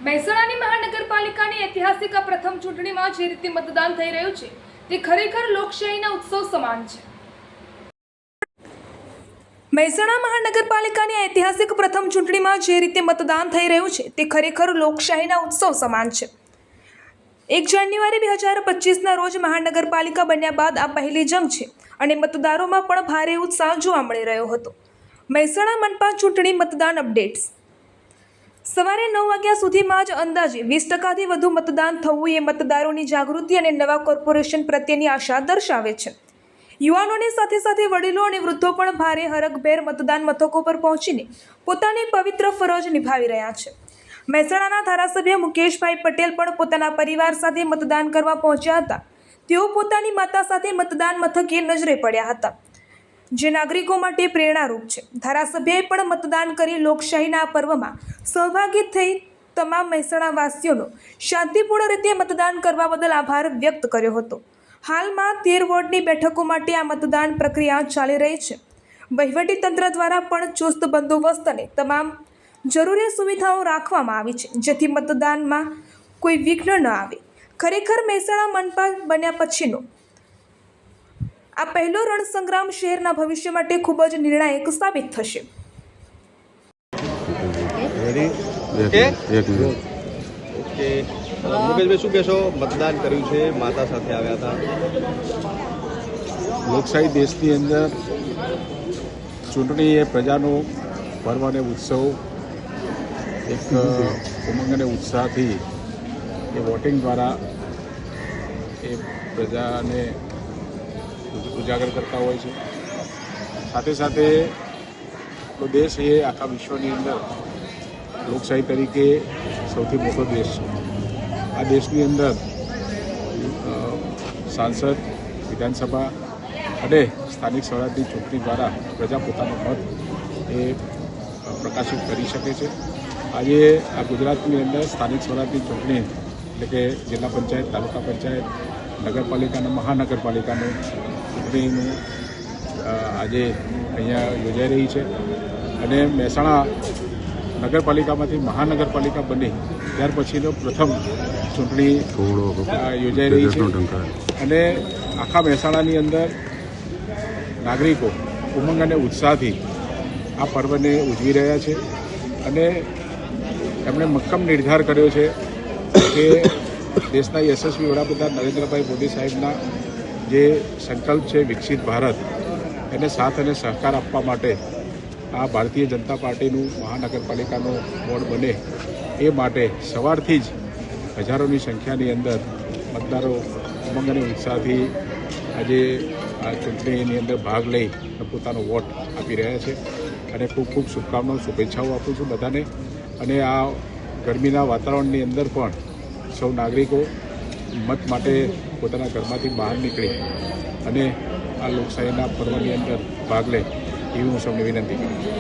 મહેસાણાની મહાનગરપાલિકાની ઐતિહાસિક આ પ્રથમ ચૂંટણીમાં જે રીતે મતદાન થઈ રહ્યું છે તે ખરેખર લોકશાહીના ઉત્સવ સમાન છે. મહેસાણા મહાનગરપાલિકાની ઐતિહાસિક પ્રથમ ચૂંટણીમાં જે રીતે મતદાન થઈ રહ્યું છે તે ખરેખર લોકશાહીના ઉત્સવ સમાન છે. 1 જાન્યુઆરી 2025ના રોજ મહાનગરપાલિકા બન્યા બાદ આ પહેલી જંગ છે અને મતદારોમાં પણ ભારે ઉત્સાહ જોવા મળી રહ્યો હતો. મહેસાણા મનપા ચૂંટણી મતદાન અપડેટ્સ. સવારે 9 વાગ્યા સુધીમાં જ અંદાજે 20%થી વધુ મતદાન થવું એ મતદારોની જાગૃતિ અને નવા કોર્પોરેશન પ્રત્યેની આશા દર્શાવે છે. યુવાનોની સાથે સાથે વડીલો અને વૃદ્ધો પણ ભારે હરખભેર મતદાન મથકો પર પહોંચીને પોતાની પવિત્ર ફરજ નિભાવી રહ્યા છે. મહેસાણાના ધારાસભ્ય મુકેશભાઈ પટેલ પણ પોતાના પરિવાર સાથે મતદાન કરવા પહોંચ્યા હતા. તેઓ પોતાની માતા સાથે મતદાન મથકે નજરે પડ્યા હતા, જે નાગરિકો માટે પ્રેરણારૂપ છે. ધારાસભ્યએ પણ મતદાન કરી લોકશાહીના આ પર્વમાં સહભાગી થઈ તમામ મહેસાણાવાસીઓનો શાંતિપૂર્ણ રીતે મતદાન કરવા બદલ આભાર વ્યક્ત કર્યો હતો. હાલમાં 13 વોર્ડની બેઠકો માટે આ મતદાન પ્રક્રિયા ચાલી રહી છે. વહીવટીતંત્ર દ્વારા પણ ચુસ્ત બંદોબસ્ત અને તમામ જરૂરી સુવિધાઓ રાખવામાં આવી છે, જેથી મતદાનમાં કોઈ વિઘ્ન ન આવે. ખરેખર મહેસાણા મનપા બન્યા પછીનો આ પહેલો રણસંગ્રામ શહેરના ભવિષ્ય માટે ખૂબ જ નિર્ણાયક સાબિત થશે. મુકેશભાઈ, શું કહેશો? મતદાન કર્યું છે, માતા સાથે આવ્યા હતા. લોકશાહી દેશની અંદર ચૂંટણી એ પ્રજાનો પર્વ અને ઉત્સવ, એક ઉમંગ અને ઉત્સાહથી એ વોટિંગ દ્વારા એ પ્રજાને ઉજાગર કરતા હોય છે. સાથે સાથે આપણો દેશ એ આખા વિશ્વની અંદર લોકશાહી તરીકે સૌથી મોટો દેશ છે. આ દેશની અંદર સાંસદ, વિધાનસભા અને સ્થાનિક સ્વરાજની ચૂંટણી દ્વારા પ્રજા પોતાનો મત એ પ્રકાશિત કરી શકે છે. આજે આ ગુજરાતની અંદર સ્થાનિક સ્વરાજની ચૂંટણી એટલે કે જિલ્લા પંચાયત, તાલુકા પંચાયત, નગરપાલિકા અને મહાનગરપાલિકાનું ચૂંટણીનું આજે અહીંયા યોજાઈ રહી છે. અને મહેસાણા નગરપાલિકામાંથી મહાનગરપાલિકા બની ત્યાર પછીનો પ્રથમ ચૂંટણી યોજાઈ રહી છે. અને આખા મહેસાણાની અંદર નાગરિકો ઉમંગ અને ઉત્સાહથી આ પર્વને ઉજવી રહ્યા છે. અને એમણે મક્કમ નિર્ધાર કર્યો છે કે દેશના યશસ્વી વડાપ્રધાન નરેન્દ્રભાઈ મોદી સાહેબના જે સંકલ્પ છે વિકસિત ભારત, એને સાથ અને સહકાર આપવા માટે આ ભારતીય જનતા પાર્ટીનું મહાનગરપાલિકાનો બોર્ડ બને એ માટે સવારથી જ હજારોની સંખ્યાની અંદર મતદારો ઉમંગ અને ઉત્સાહથી આજે આ ચૂંટણીની અંદર ભાગ લઈ પોતાનો વોટ આપી રહ્યા છે. અને ખૂબ ખૂબ શુભકામનાઓ, શુભેચ્છાઓ આપું છું બધાને. અને આ ગરમીના વાતાવરણની અંદર પણ સૌ નાગરિકો મત માટે પોતાના ઘરમાંથી બહાર નીકળી અને આ લોકશાહીના પર્વની અંદર ભાગ લે એવી હું સૌને વિનંતી કરું છું.